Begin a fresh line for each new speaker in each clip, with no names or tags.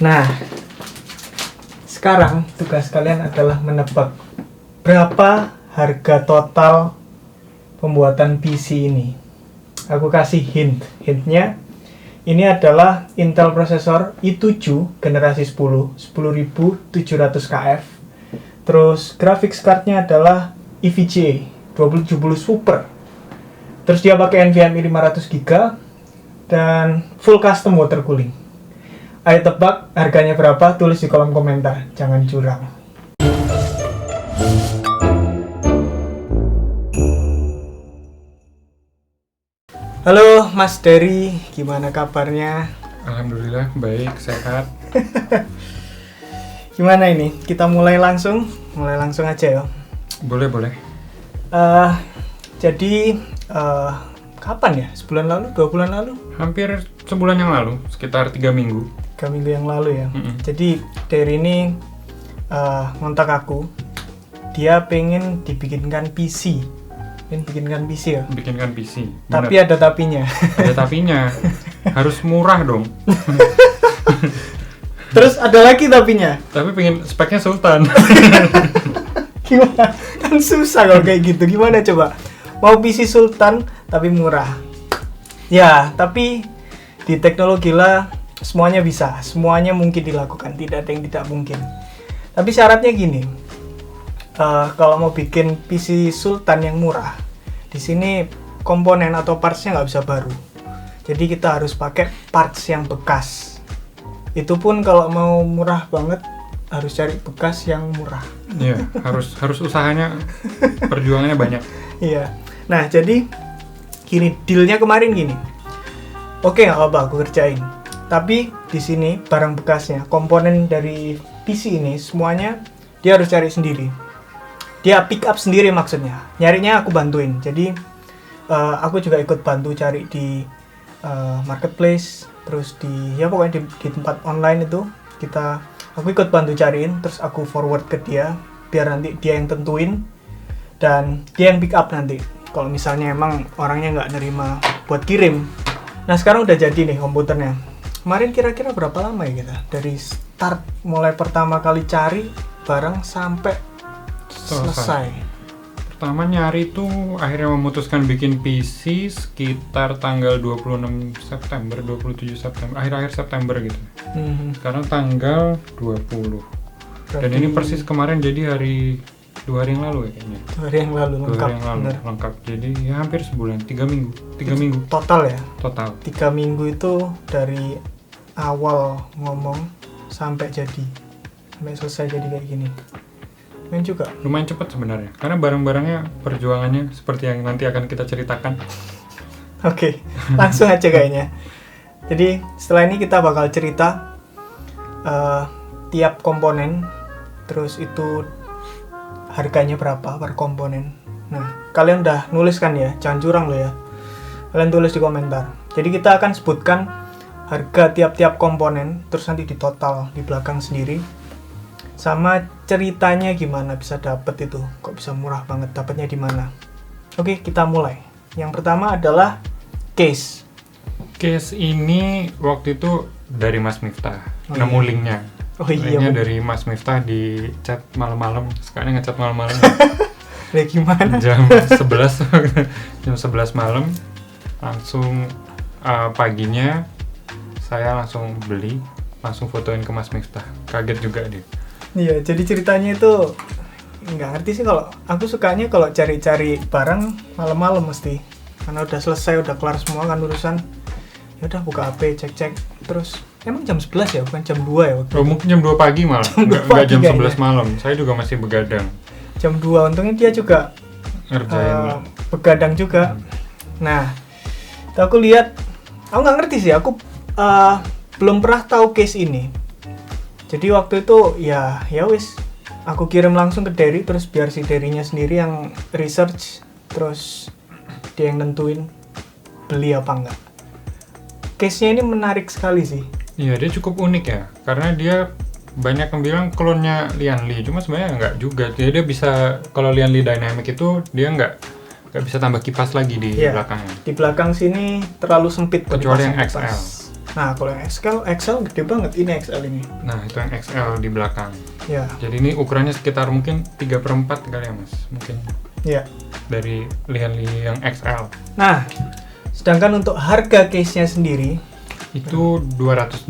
Nah, sekarang tugas kalian adalah menebak berapa harga total pembuatan PC ini. Aku kasih hintnya. Ini adalah Intel processor i7 generasi 10700KF. Terus graphics cardnya adalah EVGA 2070 Super. Terus dia pakai NVMe 500GB dan full custom water cooling. Ayo tebak harganya berapa, tulis di kolom komentar, jangan curang. Halo Mas Dery, gimana kabarnya?
Alhamdulillah baik, sehat.
Gimana ini? Kita mulai langsung aja ya.
Boleh.
Jadi kapan ya? Sebulan lalu? 2 bulan lalu?
Hampir sebulan yang lalu, sekitar 3 minggu.
3 minggu yang lalu ya. Jadi Dery ini ngontak aku. Dia pengen dibikinkan PC. Bikinkan PC ya?
Bikinkan PC.
Tapi ada tapinya.
Ada tapinya. Harus murah dong.
Terus ada lagi tapinya.
Tapi pengen speknya Sultan.
Gimana? Kan susah kalau kayak gitu. Gimana coba? Mau PC Sultan tapi murah. Ya, tapi di teknologi lah semuanya bisa. Semuanya mungkin dilakukan. Tidak ada yang tidak mungkin. Tapi syaratnya gini. Kalau mau bikin PC Sultan yang murah, di sini komponen atau partsnya nggak bisa baru. Jadi kita harus pakai parts yang bekas. Itu pun kalau mau murah banget harus cari bekas yang murah.
Iya, harus usahanya, perjuangannya banyak.
Iya. Nah, jadi gini, dealnya kemarin gini. Oke, nggak apa-apa, aku kerjain. Tapi di sini barang bekasnya, komponen dari PC ini semuanya dia harus cari sendiri. Dia pick up sendiri maksudnya. Nyarinya aku bantuin. Jadi aku juga ikut bantu cari di marketplace, terus di tempat online itu aku ikut bantu cariin, terus aku forward ke dia biar nanti dia yang tentuin dan dia yang pick up nanti. Kalau misalnya emang orangnya nggak nerima buat kirim. Nah, sekarang udah jadi nih komputernya. Kemarin kira-kira berapa lama ya kita? Dari start mulai pertama kali cari barang sampai selesai.
Pertama nyari tuh akhirnya memutuskan bikin PC sekitar tanggal 26 September, 27 September, akhir-akhir September gitu. Sekarang tanggal 20. Dan ini persis kemarin, jadi 2 hari yang lalu ya kayaknya.
2 hari yang lalu lengkap.
Lengkap. Jadi ya hampir sebulan, 3 minggu. 3 minggu.
Total ya?
Total.
3 minggu itu dari awal ngomong sampai jadi. Sampai selesai jadi kayak gini. Juga
lumayan cepat sebenarnya, karena barang-barangnya perjuangannya seperti yang nanti akan kita ceritakan.
Oke, langsung aja kayaknya. Jadi setelah ini kita bakal cerita tiap komponen, terus itu harganya berapa per komponen. Nah, kalian udah nulis kan ya, jangan curang loh ya. Kalian tulis di komentar. Jadi kita akan sebutkan harga tiap-tiap komponen, terus nanti di total di belakang sendiri. Sama ceritanya gimana bisa dapet itu, kok bisa murah banget, dapatnya di mana. Oke, kita mulai. Yang pertama adalah case.
Case ini waktu itu dari Mas Miftah, nemu linknya. Linknya dari Mas Miftah di chat malam-malam, sekarang ngechat malam-malam.
Gimana?
Jam 11 malam, langsung paginya saya langsung beli, langsung fotoin ke Mas Miftah. Kaget juga dia.
Iya, jadi ceritanya itu nggak ngerti sih, kalau aku sukanya kalau cari-cari barang malam-malam mesti, karena udah selesai, udah kelar semua kan urusan. Ya udah buka HP, cek-cek, terus emang jam 11 ya, bukan jam 2 ya waktu itu.
Mungkin jam 2 pagi malah, nggak jam 11 malam, saya juga masih begadang.
Jam 2, untungnya dia juga begadang juga. Nah, aku lihat, aku nggak ngerti sih, aku belum pernah tahu case ini. Jadi waktu itu ya wis, aku kirim langsung ke Dery, terus biar si Dery-nya sendiri yang research, terus dia yang nentuin beli apa enggak. Case-nya ini menarik sekali sih.
Iya, dia cukup unik ya, karena dia banyak yang bilang klonnya Lian Li, cuma sebenarnya enggak juga. Dia bisa, kalau Lian Li Dynamic itu dia enggak bisa tambah kipas lagi di belakangnya.
Di belakang sini terlalu sempit,
kecuali yang XL.
Nah, kalau yang XL gede banget, ini XL ini.
Nah, itu yang XL di belakang.
Ya.
Jadi ini ukurannya sekitar mungkin 3/4 kali ya Mas, mungkin.
Ya.
Dari Lian-Li yang XL.
Nah, sedangkan untuk harga case-nya sendiri
itu $200.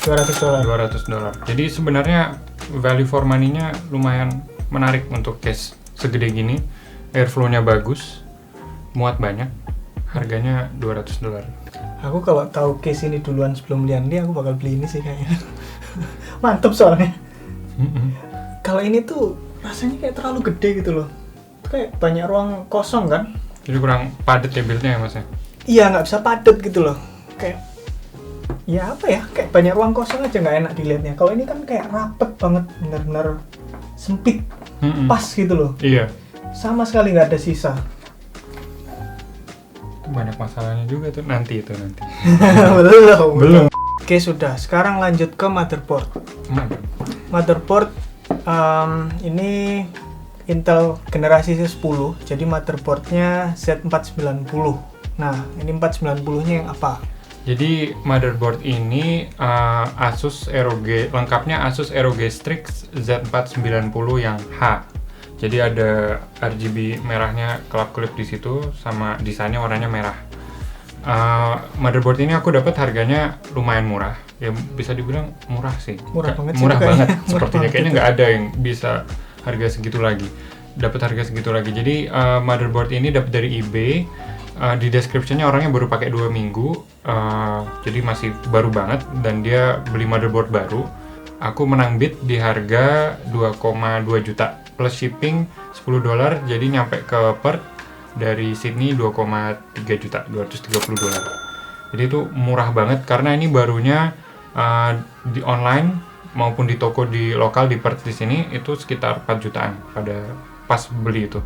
$200. Jadi sebenarnya value for money-nya lumayan menarik untuk case segede gini. Airflow-nya bagus, muat banyak. Harganya $200.
Aku kalau tahu case ini duluan sebelum Lian-Li, aku bakal beli ini sih kayaknya. Mantap soalnya. Kalau ini tuh rasanya kayak terlalu gede gitu loh. Kayak banyak ruang kosong kan?
Jadi kurang padat ya build-nya ya Mas ya?
Iya, nggak bisa padat gitu loh. Kayak ya apa ya? Kayak banyak ruang kosong aja nggak enak dilihatnya. Kalau ini kan kayak rapet banget, benar-benar sempit, pas gitu loh.
Iya.
Sama sekali nggak ada sisa.
Banyak masalahnya juga tuh nanti.
Belum. Oke, sudah. Sekarang lanjut ke motherboard. Motherboard ini Intel generasi 10. Jadi motherboardnya Z490. Nah, ini 490-nya yang apa?
Jadi motherboard ini Asus ROG, lengkapnya Asus ROG Strix Z490 yang H. Jadi ada RGB merahnya, kelap-kelip di situ, sama desainnya warnanya merah. Motherboard ini aku dapat harganya lumayan murah, ya bisa dibilang murah sih.
Murah banget.
Murah
sih,
banget,
murah
sepertinya
banget
kayaknya
gitu.
nggak ada yang bisa harga segitu lagi. Dapat harga segitu lagi. Jadi motherboard ini dapat dari eBay. Di description-nya orangnya baru pakai 2 minggu, jadi masih baru banget, dan dia beli motherboard baru. Aku menang bid di harga 2,2 juta plus shipping $10, jadi nyampe ke Perth dari Sydney 2,3 juta, $230. Jadi itu murah banget karena ini barunya di online maupun di toko di lokal di Perth di sini itu sekitar 4 jutaan pada pas beli itu.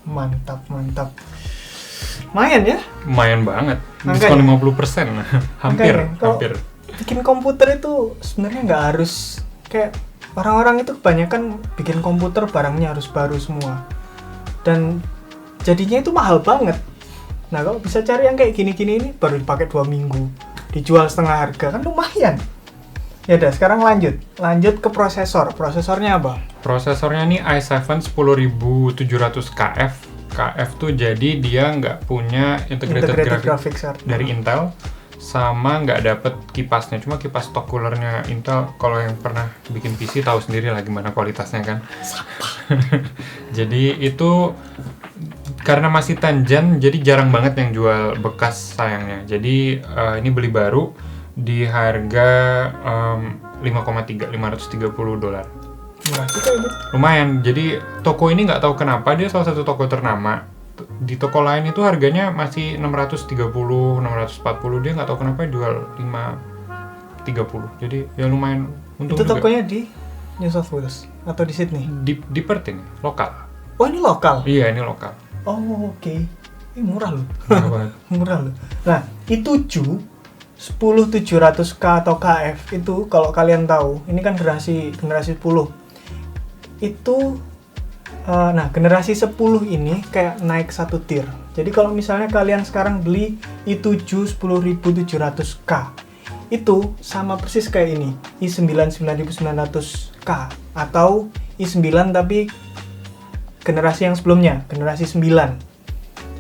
Mantap. Lumayan ya?
Lumayan banget.
Makanya.
Diskon 50%. hampir.
Bikin komputer itu sebenarnya nggak harus kayak orang-orang itu kebanyakan bikin komputer barangnya harus baru semua. Dan jadinya itu mahal banget. Nah, kalau bisa cari yang kayak gini-gini ini baru dipakai 2 minggu, dijual setengah harga kan lumayan. Ya udah, sekarang lanjut ke prosesor. Prosesornya apa?
Prosesornya nih i7 10700KF. KF tuh jadi dia nggak punya integrated graphics dari Intel, sama nggak dapet kipasnya, cuma kipas top coolernya Intel. Kalau yang pernah bikin PC tahu sendiri lah gimana kualitasnya kan. Jadi itu karena masih 10 gen, jadi jarang banget yang jual bekas sayangnya. Jadi ini beli baru di harga $530.
Murah juga ini.
Lumayan. Jadi toko ini nggak tahu kenapa dia salah satu toko ternama. Di toko lain itu harganya masih 630, 640. Dia nggak tahu kenapa jual 530. Jadi ya lumayan untung
Itu
juga.
tokonya di New South Wales atau di Sydney?
Di Perth ini, lokal.
Oh, ini lokal?
Iya, ini lokal.
Oh, oke. Ini murah loh.
Murah banget.
Murah loh. Nah, i7 10700K atau KF itu kalau kalian tahu, ini kan generasi 10. Itu nah, generasi 10 ini kayak naik satu tier. Jadi kalau misalnya kalian sekarang beli i7 10700K, itu sama persis kayak ini, i9 9900K atau i9 tapi generasi yang sebelumnya, generasi 9.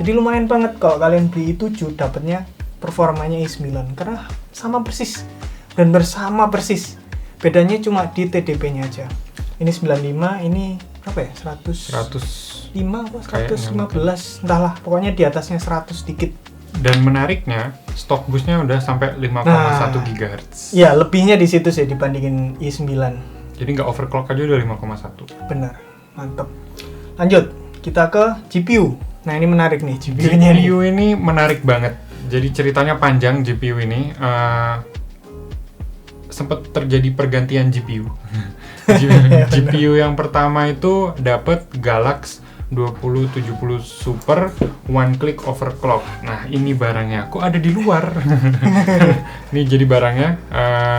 Jadi lumayan banget kalau kalian beli i7 dapatnya performanya i9 karena sama persis dan bersama persis. Bedanya cuma di TDP-nya aja. Ini 95, ini berapa ya? 105 apa 115, entahlah, pokoknya di atasnya 100 dikit.
Dan menariknya, stok busnya udah sampai 5,1 GHz.
Ya, lebihnya di situ sih dibandingin i9.
Jadi nggak overclock aja udah 5,1.
Benar, mantap. Lanjut, kita ke GPU. Nah, ini menarik nih GPU-nya.
GPU ini menarik banget. Jadi ceritanya panjang GPU ini. Sempat terjadi pergantian GPU. GPU yang pertama itu dapat Galax 2070 Super one click overclock. Nah, ini barangnya. Kok ada di luar? Ini jadi barangnya.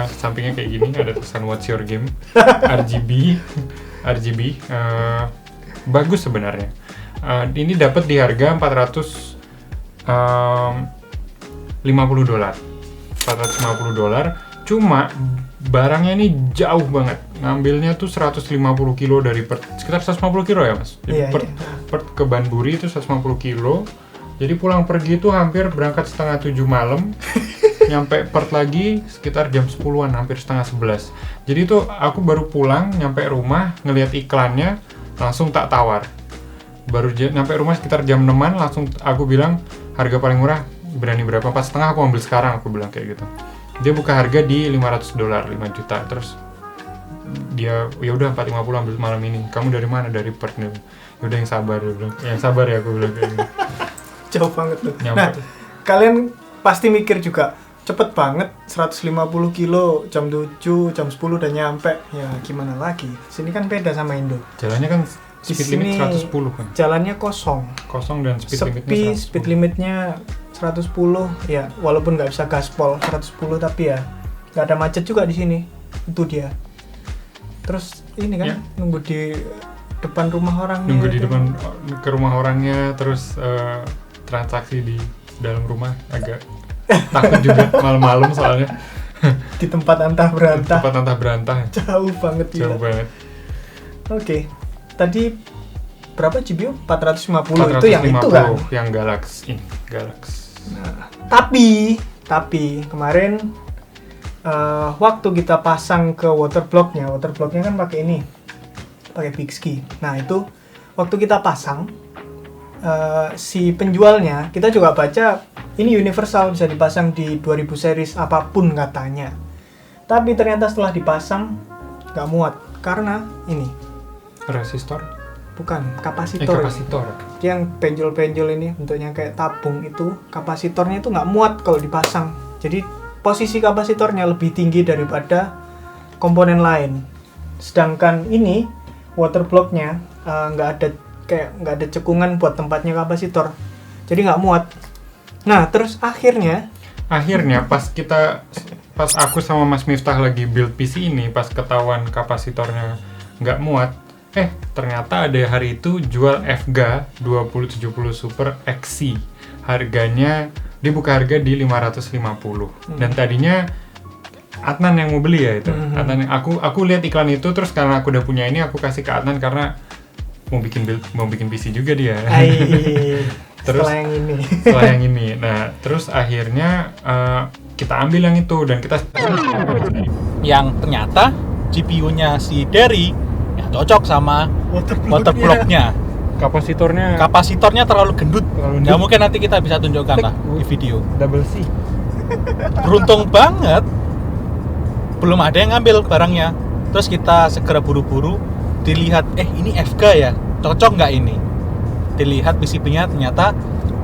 Sampingnya kayak gini, ada tulisan What's Your Game, RGB. Bagus sebenarnya. Ini dapat di harga $450. $450. Cuma barangnya ini jauh banget. Ngambilnya tuh 150 kilo dari Perth. Sekitar 150 kilo ya, Mas? Jadi Perth ke Banbury itu 150 kilo. Jadi pulang pergi itu hampir berangkat setengah 7 malam. Nyampe Perth lagi sekitar jam 10-an, hampir setengah 11. Jadi itu aku baru pulang, nyampe rumah, ngelihat iklannya, langsung tak tawar. Baru nyampe rumah sekitar jam 6-an, langsung aku bilang, harga paling murah, berani berapa? 4,5 aku ambil sekarang, aku bilang kayak gitu. Dia buka harga di $500, 5 juta. Terus dia, ya udah 450 ambil malam ini. Kamu dari mana? Dari Perth nih. Yaudah yang sabar, dia bilang. Yang sabar ya, aku bilang kayak gitu.
Jauh banget tuh.
Nyampe.
Nah, kalian pasti mikir juga, cepet banget 150 kilo, jam 7, jam 10 udah nyampe. Ya gimana lagi, sini kan beda sama Indo.
Jalannya kan
Di
speed
sini
limit 110 kan?
Jalannya kosong
Dan
speed limitnya 110. Ya walaupun nggak bisa gaspol 110, tapi ya nggak ada macet juga di sini. Itu dia. Terus ini kan nunggu di depan rumah orangnya.
Nunggu di depan ke rumah orangnya, terus transaksi di dalam rumah agak takut juga malam-malam soalnya.
Di tempat antah berantah. Jauh banget.
Jauh banget.
Oke. Tadi berapa GPU? 450 itu yang itu kan?
Yang Galax.
Nah, tapi kemarin waktu kita pasang ke waterblocknya kan pakai ini, pakai Bixby. Nah itu waktu kita pasang, si penjualnya kita juga baca ini universal, bisa dipasang di 2000 series apapun katanya. Tapi ternyata setelah dipasang nggak muat karena ini
resistor?
Bukan, kapasitor. Yang penjol-penjol ini bentuknya kayak tabung itu, kapasitornya itu nggak muat kalau dipasang. Jadi posisi kapasitornya lebih tinggi daripada komponen lain. Sedangkan ini waterblocknya nggak ada cekungan buat tempatnya kapasitor. Jadi nggak muat. Nah, terus akhirnya pas aku sama Mas Miftah lagi build PC ini, pas ketahuan kapasitornya nggak muat, ternyata ada hari itu jual FGA 2070 Super XC. Harganya dibuka harga di 550. Dan tadinya Adnan yang mau beli ya itu. Adnan, aku lihat iklan itu, terus karena aku udah punya ini, aku kasih ke Adnan karena mau bikin PC juga dia. Terus setelah yang ini. Nah, terus akhirnya kita ambil yang itu dan kita
yang ternyata GPU-nya si Derry ya cocok sama waterblock-nya. Kapasitornya terlalu gendut. Ya mungkin nanti kita bisa tunjukkan lah di video.
Double C.
Beruntung banget belum ada yang ngambil barangnya. Terus kita segera buru-buru dilihat, ini FGA ya, cocok nggak ini? Dilihat PCB-nya ternyata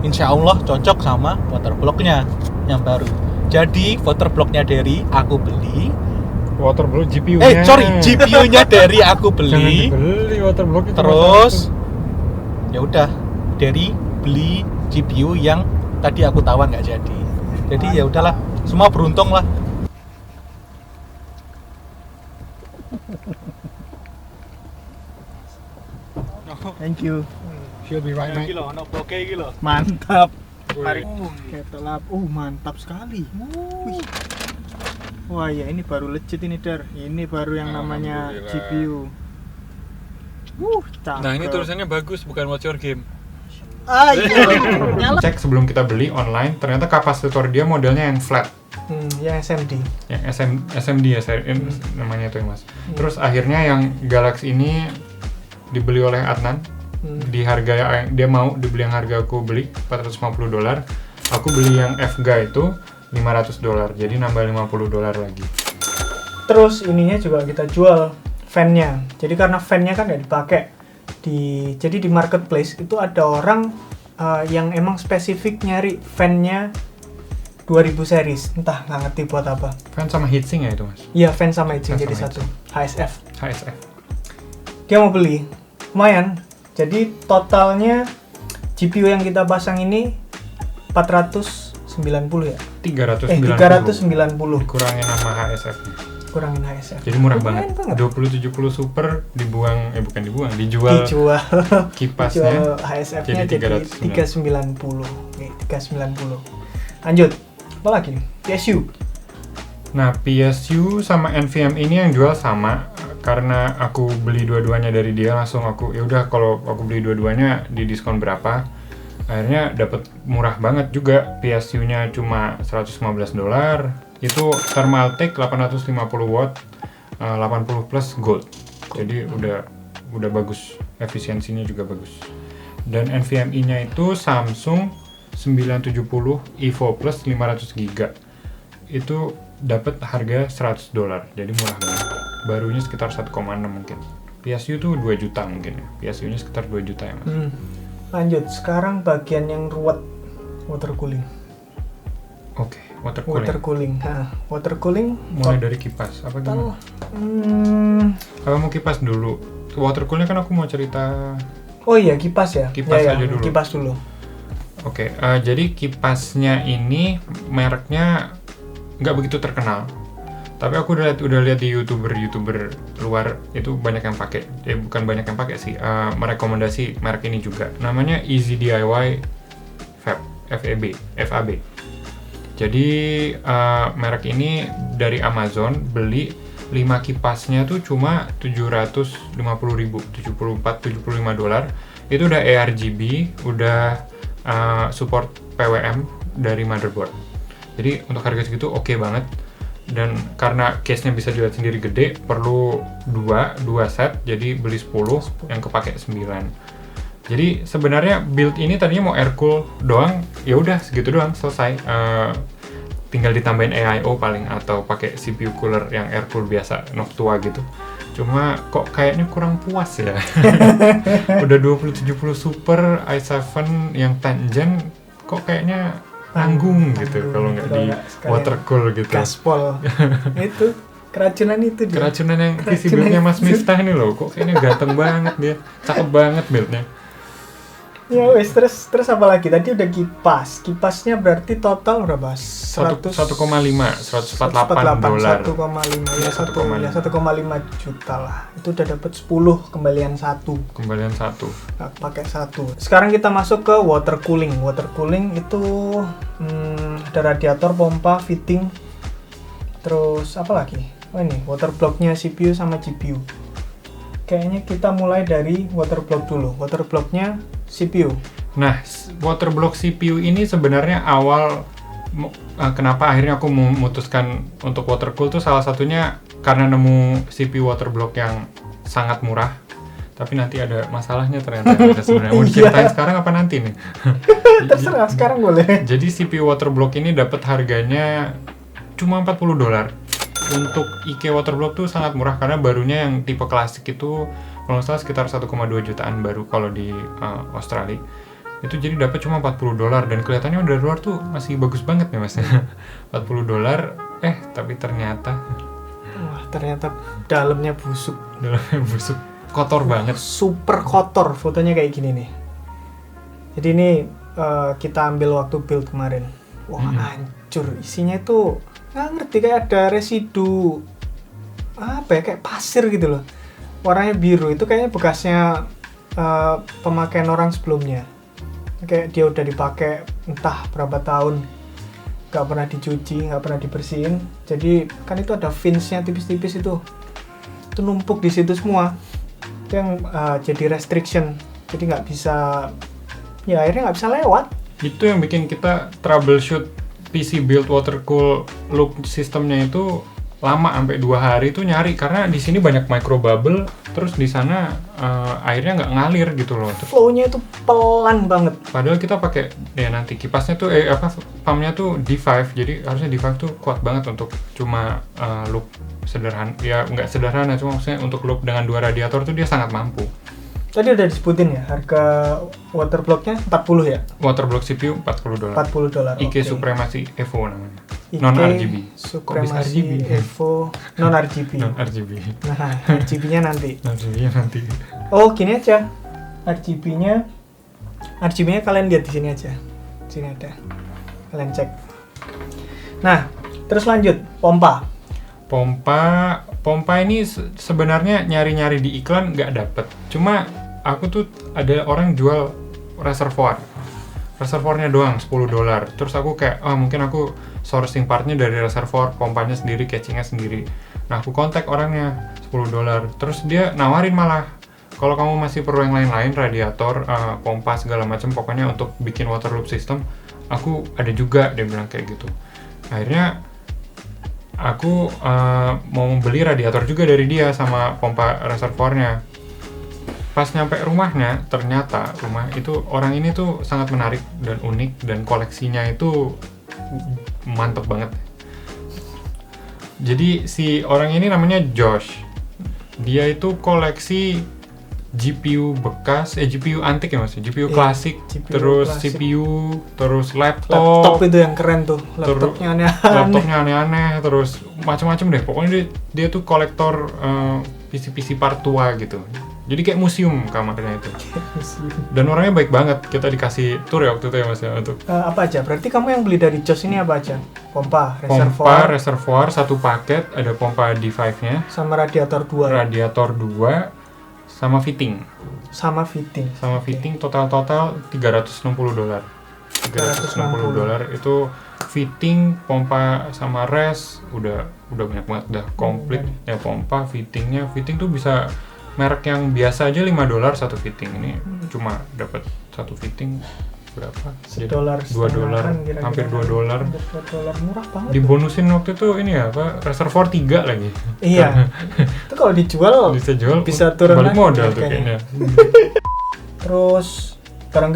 insya Allah cocok sama waterblock-nya yang baru. Jadi waterblock-nya Derry aku beli.
Waterblock GPU-nya.
GPU-nya Derry aku beli.
Jangan dibeli waterblock itu.
Terus ya udah Derry beli GPU yang tadi aku tawar nggak jadi. Jadi ya udahlah, semua beruntung lah.
Thank you.
She'll be right back.
Mantap. Mantap sekali. Wih. Wah ya, ini baru legit ini Der. Ini baru yang namanya GPU. Cakep.
Nah ini tulisannya bagus, bukan watch your game.
Iya.
Cek sebelum kita beli online, ternyata kapasitor dia modelnya yang flat.
Yang SMD.
Yang SMD ya, namanya itu ya Mas. Terus akhirnya yang Galax ini dibeli oleh Adnan di harga dia mau dibeli yang harga aku beli $450. Aku beli yang FGA itu $500, jadi nambah $50 lagi.
Terus ininya juga kita jual fan-nya. Jadi karena fan-nya kan nggak dipakai jadi di marketplace itu ada orang yang emang spesifik nyari fan-nya 2000 series, entah nggak ngerti buat apa.
Fan sama heatsink ya itu Mas?
Iya, fan sama heatsink jadi satu. HSF. Dia mau beli, lumayan. Jadi totalnya GPU yang kita pasang ini 490 ya? 390.
Kurangin sama HSF.
Kurangin HSF.
Jadi murah banget. 2070 Super dijual kipasnya.
HSF-nya jadi 390. Oke, 390. Lanjut. Apa lagi nih? PSU.
Nah, PSU sama NVM ini yang jual sama, karena aku beli dua-duanya dari dia langsung aku ya udah kalau aku beli dua-duanya di diskon berapa, akhirnya dapat murah banget juga. PSU-nya cuma $115, itu Thermaltake 850 watt 80 plus gold. Jadi udah bagus, efisiensinya juga bagus. Dan NVMe-nya itu Samsung 970 Evo Plus 500 GB. Itu dapat harga $100, jadi murah banget. Barunya sekitar 1,6 mungkin. PSU tuh 2 juta mungkin ya. PSU-nya sekitar 2 juta ya, Mas.
Lanjut, sekarang bagian yang ruwet, water cooling.
Oke, water cooling.
Water cooling
Mulai dari kipas, apa gimana? Apa mau kipas dulu? Water cooling kan aku mau cerita.
Oh iya, kipas ya?
Kipas aja dulu.
Kipas dulu.
Oke, jadi kipasnya ini mereknya nggak begitu terkenal. Tapi aku udah lihat di youtuber luar itu banyak yang pakai. Bukan banyak yang pakai sih, merekomendasi merek ini juga. Namanya Easy DIY FAB. Jadi merek ini dari Amazon, beli 5 kipasnya tuh cuma $750.000, $75. Itu udah ARGB, udah support PWM dari motherboard. Jadi untuk harga segitu oke banget. Dan karena case-nya bisa dilihat sendiri gede, perlu 2 set, jadi beli 10, yang kepake 9. Jadi sebenarnya build ini tadinya mau air cool doang, ya udah segitu doang selesai. Tinggal ditambahin AIO paling, atau pakai CPU cooler yang air cool biasa Noctua gitu. Cuma kok kayaknya kurang puas ya. Udah 2070 Super i7 yang 10 gen kok kayaknya tanggung gitu kalau nggak di water cool gitu.
Gaspol. Itu keracunan itu dia.
Keracunan yang isi build-nya Mas Miftah ini loh, kok kayaknya ganteng banget dia. Cakep banget build-nya.
Ya wes, terus apa lagi? Tadi udah kipas. Kipasnya berarti total berapa?
1,5 $148.
1,5 juta lah. Itu udah dapat 10 kembalian 1. Pakai 1. Sekarang kita masuk ke water cooling. Water cooling itu ada radiator, pompa, fitting. Terus apa lagi? Oh ini water block-nya CPU sama GPU. Kayaknya kita mulai dari water block dulu. Water block-nya CPU.
Nah, water block CPU ini sebenarnya awal kenapa akhirnya aku memutuskan untuk water cool tuh salah satunya karena nemu CPU water block yang sangat murah. Tapi nanti ada masalahnya ternyata sebenarnya. Mau diceritain sekarang apa nanti nih?
Terserah, sekarang boleh.
Jadi CPU water block ini dapat harganya cuma $40. Untuk IK waterblock tuh sangat murah karena barunya yang tipe klasik itu kalau nggak salah sekitar 1,2 jutaan baru kalau di Australia. Itu jadi dapat cuma $40 dan kelihatannya udah luar tuh masih bagus banget ya Mas. $40 tapi ternyata
dalamnya busuk.
Kotor banget.
Super kotor, fotonya kayak gini nih. Jadi ini kita ambil waktu build kemarin. Wah, hancur. Isinya itu nggak ngerti, kayak ada residu apa ya, kayak pasir gitu loh, warnanya biru. Itu kayaknya bekasnya pemakaian orang sebelumnya, kayak dia udah dipakai entah berapa tahun, nggak pernah dicuci, nggak pernah dibersihin. Jadi kan itu ada fins-nya tipis-tipis, itu numpuk di situ semua. Itu yang jadi restriction, jadi nggak bisa, ya akhirnya nggak bisa lewat.
Itu yang bikin kita troubleshoot PC build water cool loop sistemnya itu lama, sampai 2 hari itu nyari karena di sini banyak micro bubble, terus di sana airnya nggak ngalir gitu loh.
Flow-nya itu pelan banget.
Padahal kita pakai ya nanti kipasnya tuh pumpnya tuh D5, jadi harusnya D5 tuh kuat banget untuk cuma loop sederhana. Ya nggak sederhana, cuma maksudnya untuk loop dengan 2 radiator tuh dia sangat mampu.
Tadi udah disebutin ya, harga water block-nya 40 ya?
Water block CPU $40. IK
okay.
Supremacy Evo namanya.
IK
Non-RGB.
Supremacy Evo non-RGB.
Non-RGB.
Nah, RGB-nya nanti. Oh, gini aja. RGB-nya kalian lihat di sini aja. Sini ada. Kalian cek. Nah, terus lanjut, pompa ini sebenarnya nyari-nyari di iklan nggak dapet. Cuma aku tuh ada orang jual reservoirnya doang $10. Terus aku kayak mungkin aku
sourcing partnya dari reservoir, pompanya sendiri, casingnya sendiri. Nah aku kontak orangnya $10, terus dia nawarin malah kalau kamu masih perlu yang lain-lain, radiator, pompa segala macam, pokoknya untuk bikin water loop system, aku ada juga, dia bilang kayak gitu. Akhirnya aku mau membeli radiator juga dari dia sama pompa reservoirnya. Pas nyampe rumahnya, ternyata rumah itu orang ini tuh sangat menarik dan unik dan koleksinya itu mantep banget. Jadi si orang ini namanya Josh. Dia itu koleksi GPU bekas, GPU antik ya mas, GPU klasik,
GPU
terus
klasik.
CPU, terus
Laptop itu yang keren tuh, laptopnya
aneh-aneh, terus macam-macam deh. Pokoknya dia tuh kolektor PC-PC part tua gitu. Jadi kayak museum kamarnya itu. Dan orangnya baik banget. Kita dikasih tour ya waktu itu ya mas ya untuk.
Apa aja? Berarti kamu yang beli dari Josh ini apa aja? Pompa,
reservoir, satu paket, ada pompa D5-nya,
sama radiator 2.
radiator 2, sama fitting.
Sama fitting.
Total $360. $360 itu fitting, pompa sama res udah banyak banget, udah komplit ya pompa, fitting tuh bisa merek yang biasa aja $5 satu fitting. Ini cuma dapat satu fitting berapa? $2, hampir $2.
$2 murah banget.
Dibonusin waktu itu ini ya, apa? Reservoir 3 lagi.
Iya. Itu kalau dijual bisa turun
balik
lagi
modal tuh kayaknya.
Terus barang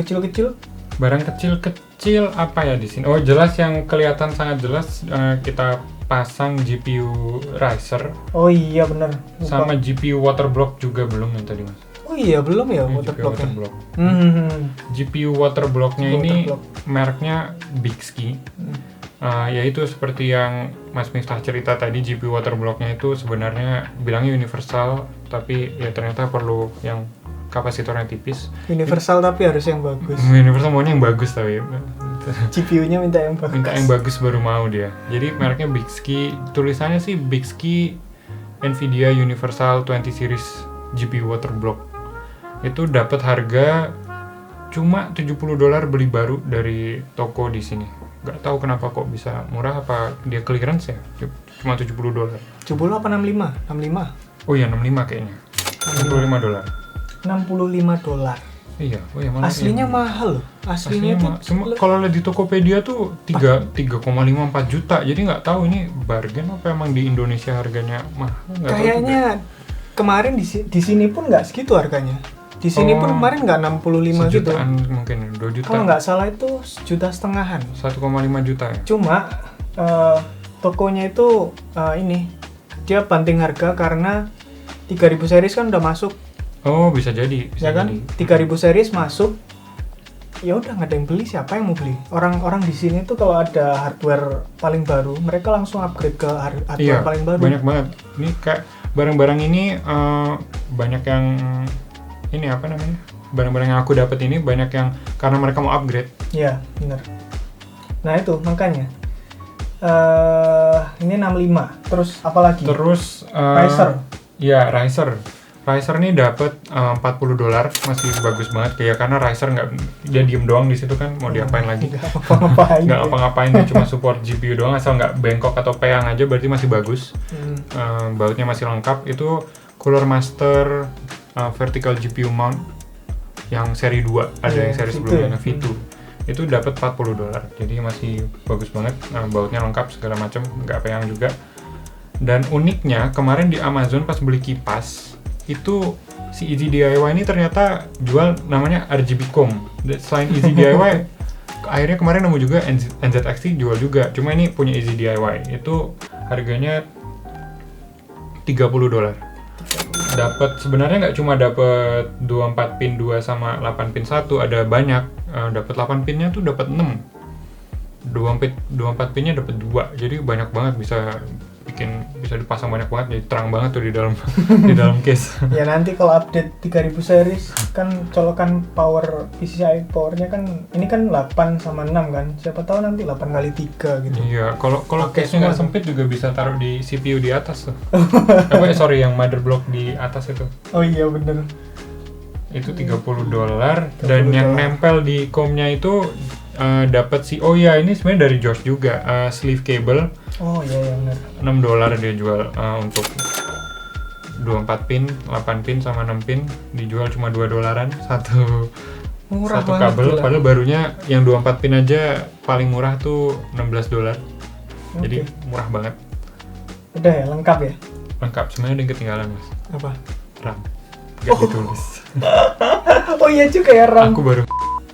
kecil-kecil apa ya di sini? Oh, jelas yang kelihatan sangat jelas kita pasang GPU riser. Oh iya benar.
Sama GPU water block juga belum yang tadi mas.
Oh iya belum ya water block.
GPU water blocknya ini mereknya Bixby. Yaitu seperti yang Mas Miftah cerita tadi, GPU water blocknya itu sebenarnya bilangnya universal, tapi ya ternyata perlu yang kapasitornya tipis.
Universal tapi harus yang bagus.
Universal maunya yang bagus tapi
GPU-nya minta yang bagus
baru mau dia. Jadi mereknya Bixby, tulisannya sih Bixby Nvidia Universal 20 Series GPU water block. Itu dapat harga cuma $70 beli baru dari toko di sini. Gak tahu kenapa kok bisa murah, apa dia clearance ya? Cuma $70.
70 apa 65? 65.
Oh iya 65 kayaknya.
$65.
Iya, oh iya
malah aslinya mahal loh. Aslinya tuh
kalau lihat di Tokopedia tuh 3,54 juta. Jadi nggak tahu ini bargain apa emang di Indonesia harganya mahal.
Kayaknya kemarin di sini pun nggak segitu harganya. Di sini pun kemarin nggak 65 gitu.
Sejutaan mungkin 2 juta.
Kalau nggak salah itu 1,5 juta.
1,5 juta ya.
Cuma tokonya itu ini dia banting harga karena 3000 series kan udah masuk.
Oh bisa jadi.
Ya kan 3000 series masuk. Ya udah nggak ada yang beli, siapa yang mau beli? Orang-orang di sini tuh kalau ada hardware paling baru, mereka langsung upgrade ke hardware paling baru.
Banyak banget. Ini kayak barang-barang ini banyak yang ini apa namanya? Barang-barang yang aku dapat ini banyak yang karena mereka mau upgrade.
Iya, benar. Nah, itu makanya. Ini 65. Terus apa lagi?
Terus
Riser.
Iya, Riser. Riser ini dapat $40, masih bagus banget kayak karena Riser nggak dia diem doang di situ kan, mau diapain lagi? Nggak apa-ngapain, dia cuma support GPU doang, asal nggak bengkok atau peang aja berarti masih bagus. Bautnya masih lengkap. Itu Cooler Master vertical GPU mount yang seri 2, ada yang seri sebelumnya V2. Itu dapat $40. Jadi masih bagus banget. Bautnya lengkap segala macam, nggak peang juga. Dan uniknya kemarin di Amazon pas beli kipas itu si Easy DIY ini ternyata jual namanya RGB-Com. Selain Easy DIY akhirnya kemarin nemu juga NZXT jual juga. Cuma ini punya Easy DIY. Itu harganya $30. Dapat sebenarnya nggak cuma dapat 24 pin 2 sama 8 pin 1, ada banyak. Dapat 8 pinnya tuh dapat 6. 24 pinnya dapat 2. Jadi banyak banget, bisa dipasang banyak banget, jadi terang banget tuh di dalam di dalam case. Ya
nanti kalau update 3000 series kan colokan power PCI powernya kan ini kan 8 sama 6 kan. Siapa tahu nanti 8 kali 3 gitu. Iya, kalau case-nya nggak sempit juga bisa taruh di CPU di atas tuh. Yang mother block di atas itu. Oh iya bener. Itu $30 dan yang nempel di COM-nya itu
dapat sih. Oh ya, ini sebenarnya dari Josh juga. Sleeve cable.
Oh iya benar.
$6 dia jual untuk 24 pin, 8 pin sama 6 pin dijual cuma $2 satu kabel.
Gila.
Padahal barunya yang 24 pin aja paling murah tuh $16. Jadi murah banget.
Udah ya, lengkap ya?
Lengkap. Sebenarnya ada yang ketinggalan, Mas.
Apa?
RAM. Gak ditulis.
Oh iya juga ya, RAM.
Aku baru.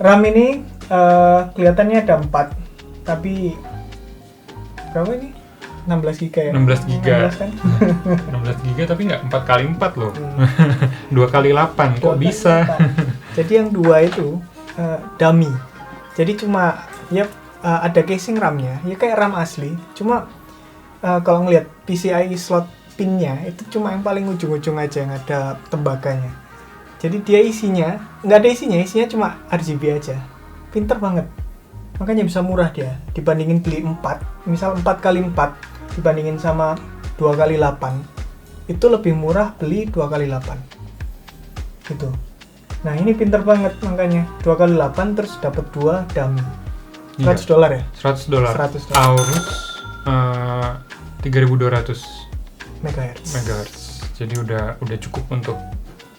RAM ini kelihatannya ada 4, tapi berapa ini? 16 GB ya?
16 GB.
16 kan?
16 GB tapi nggak 4x4 loh. 2x8 kok bisa?
8. Jadi yang 2 itu dummy. Jadi cuma ya ada casing RAM-nya, ya kayak RAM asli. Cuma kalau ngelihat PCIe slot pinnya itu cuma yang paling ujung-ujung aja yang ada tembaganya. Jadi dia nggak ada isinya cuma RGB aja. Pinter banget. Makanya bisa murah dia dibandingin beli 4. Misal 4x4 dibandingin sama 2x8 itu lebih murah beli 2x8 gitu. Nah ini pinter banget, makanya 2x8 terus dapat 2 dummy. $100 ya?
$100. Aorus 3200 MHz. Jadi udah cukup untuk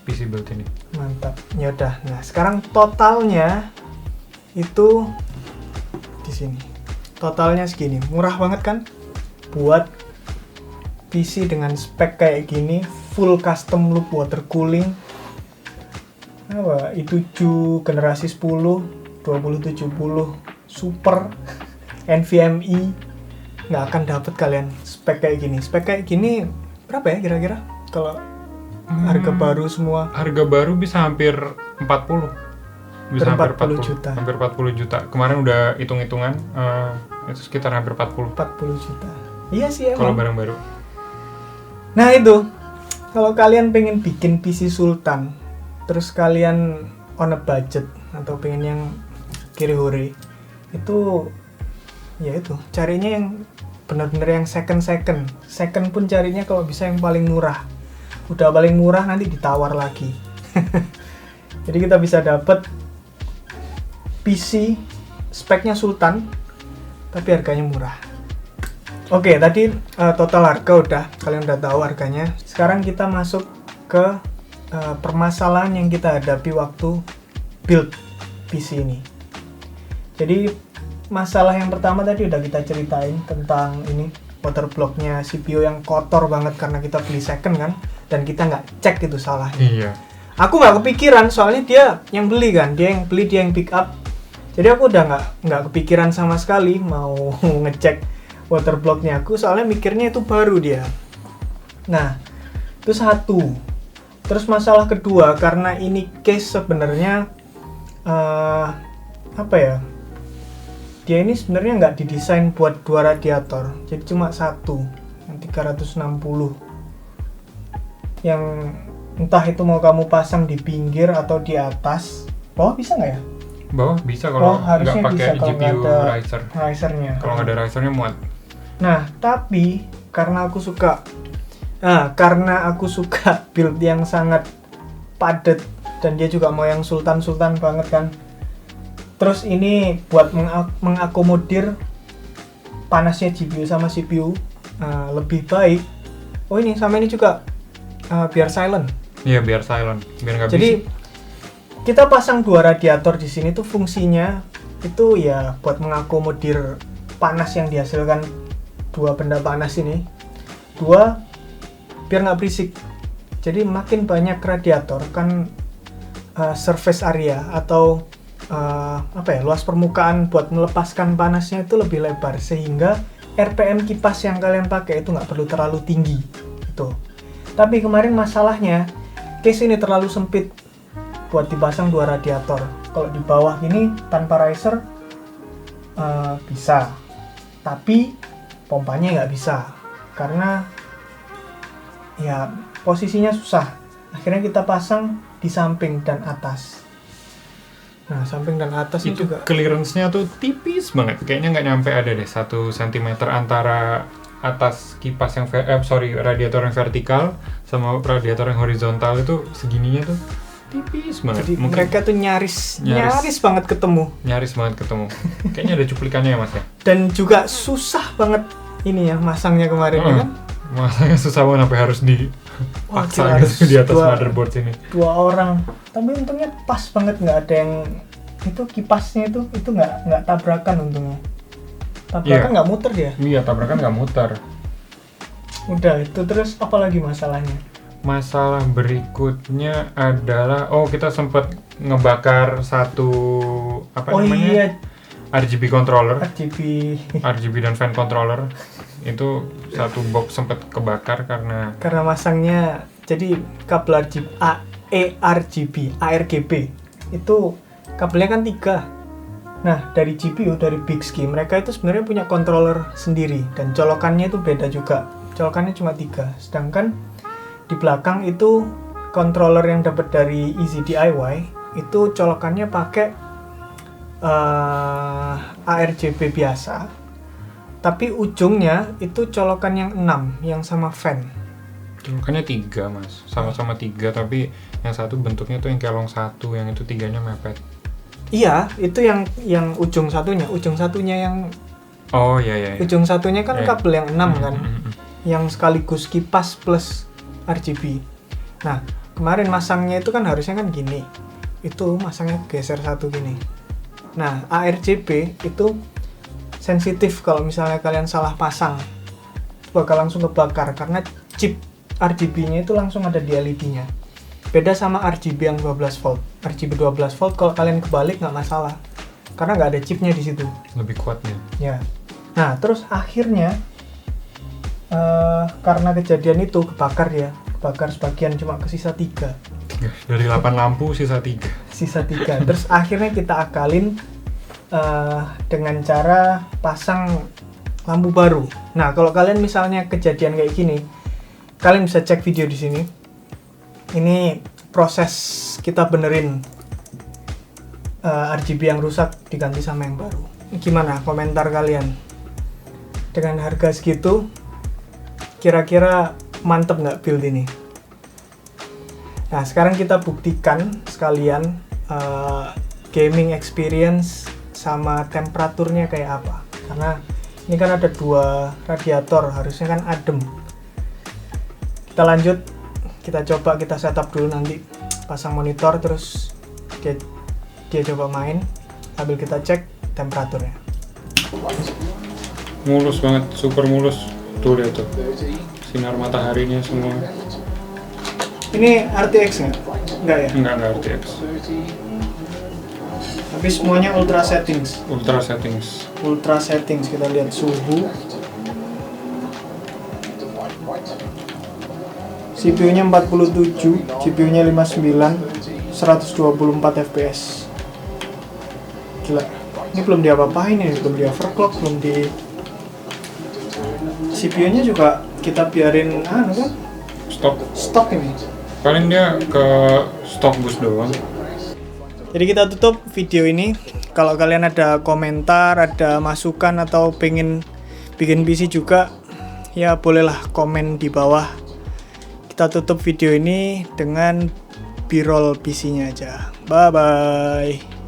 PC build ini.
Mantap. Ya udah. Nah, sekarang totalnya itu di sini. Totalnya segini. Murah banget kan? Buat PC dengan spek kayak gini, full custom loop water cooling. i7 generasi 10 2070 Super NVMe. Nggak akan dapet kalian spek kayak gini. Spek kayak gini berapa ya kira-kira? Kalau harga baru semua?
Harga baru bisa hampir 40. Bisa hampir
40 juta.
Hampir 40 juta. Kemarin udah hitung-hitungan itu sekitar hampir 40.
40 juta. Iya sih emang.
Kalau barang baru.
Nah itu, kalau kalian pengen bikin PC Sultan, terus kalian on a budget atau pengen yang kiri hore, itu ya itu carinya yang benar-benar yang second pun carinya kalau bisa yang paling murah. Udah paling murah nanti ditawar lagi. Jadi kita bisa dapat PC speknya Sultan tapi harganya murah. Oke, tadi total harga udah kalian udah tahu harganya. Sekarang kita masuk ke permasalahan yang kita hadapi waktu build PC ini. Jadi masalah yang pertama tadi udah kita ceritain tentang ini water blocknya CPU yang kotor banget karena kita beli second kan, dan kita nggak cek itu salahnya.
Iya.
Aku nggak kepikiran soalnya dia yang beli kan, dia yang pick up. Jadi aku udah nggak kepikiran sama sekali mau ngecek water blocknya aku, soalnya mikirnya itu baru dia. Nah itu satu. Terus masalah kedua, karena ini case sebenarnya apa ya? Dia ini sebenarnya nggak didesain buat 2 radiator, jadi cuma satu yang 360. Yang entah itu mau kamu pasang di pinggir atau di atas. Bawah bisa nggak ya?
Bawah bisa kalau nggak pakai GPU
risernya.
Kalau nggak ada risernya muat.
Nah, tapi karena aku suka build yang sangat padat dan dia juga mau yang sultan banget kan. Terus ini buat mengakomodir panasnya GPU sama CPU lebih baik. Oh ini sama ini juga biar silent.
Iya biar silent, biar nggak
Jadi
bisik.
kita pasang 2 radiator di sini tuh fungsinya itu ya buat mengakomodir panas yang dihasilkan 2 benda panas ini. 2 biar nggak berisik. Jadi makin banyak radiator kan surface area atau luas permukaan buat melepaskan panasnya itu lebih lebar, sehingga RPM kipas yang kalian pakai itu nggak perlu terlalu tinggi gitu. Tapi kemarin masalahnya case ini terlalu sempit buat dipasang 2 radiator. Kalau di bawah gini tanpa riser bisa, tapi pompanya nggak bisa karena ya posisinya susah. Akhirnya kita pasang di samping dan atas. Nah, samping dan atas
itu
juga
clearance-nya tuh tipis banget. Kayaknya nggak nyampe ada deh 1 cm antara atas kipas yang radiator yang vertikal sama radiator yang horizontal itu segininya tuh tipis banget.
Jadi mereka tuh nyaris banget ketemu.
Nyaris banget ketemu. Kayaknya ada cuplikannya ya Mas ya.
Dan juga susah banget ini ya masangnya kemarin ya kan.
Masangnya susah banget sampai harus dipaksa gitu di atas motherboard ini.
2 orang. Tapi untungnya pas banget, nggak ada yang itu kipasnya itu nggak tabrakan untungnya. Tabrakan nggak muter dia.
Iya, tabrakan nggak muter.
Udah itu terus apa lagi masalahnya?
Masalah berikutnya adalah kita sempat ngebakar satu namanya?
Iya.
RGB controller.
RGB
dan fan controller. Itu satu box sempat kebakar karena
masangnya jadi kabel ARGB itu kabelnya kan 3. Nah, dari GPU, dari Bixby, mereka itu sebenarnya punya controller sendiri dan colokannya itu beda juga. Colokannya cuma 3. Sedangkan di belakang itu controller yang dapat dari Easy DIY itu colokannya pakai ARGB biasa. Tapi ujungnya itu colokan yang 6 yang sama fan.
Colokannya 3 Mas, sama-sama 3 tapi yang satu bentuknya tuh yang kelong 1, yang itu 3-nya mepet.
Iya, itu yang ujung satunya yang
iya.
Ujung satunya kan kabel yang 6 kan. Yang sekaligus kipas plus RGB. Nah, kemarin masangnya itu kan harusnya kan gini. Itu masangnya geser satu gini. Nah, ARGB itu sensitif kalau misalnya kalian salah pasang. Bakal langsung kebakar karena chip RGB-nya itu langsung ada di LED-nya. Beda sama RGB yang 12 volt. RGB 12 volt kalau kalian kebalik nggak masalah. Karena nggak ada chipnya di situ.
Lebih kuatnya.
Ya. Nah, terus akhirnya karena kejadian itu kebakar sebagian cuma kesisa 3.
Dari 8 lampu sisa 3.
Terus akhirnya kita akalin dengan cara pasang lampu baru. Nah, kalau kalian misalnya kejadian kayak gini, kalian bisa cek video di sini. Ini proses kita benerin RGB yang rusak diganti sama yang baru. Gimana komentar kalian? Dengan harga segitu, kira-kira mantep nggak build ini? Nah, sekarang kita buktikan sekalian gaming experience sama temperaturnya kayak apa. Karena ini kan ada 2 radiator, harusnya kan adem. Kita lanjut, kita coba, kita setup dulu nanti. Pasang monitor, terus dia coba main, sambil kita cek temperaturnya.
Mulus banget, super mulus. Tuh lihat tuh, sinar mataharinya semua.
Ini RTX nggak? Nggak ya?
Nggak RTX.
Tapi semuanya ultra settings. Ultra settings, kita lihat suhu. CPU-nya 47, GPU-nya 59, 124 FPS. Gila. Ini belum diapa-apain ini, belum di overclock, belum di CPU-nya juga kita biarin kan? Stok ini.
Paling dia ke stok bus doang.
Jadi kita tutup video ini. Kalau kalian ada komentar, ada masukan atau pengen bikin PC juga, ya bolehlah komen di bawah. Kita tutup video ini dengan B-roll PC-nya aja. Bye bye.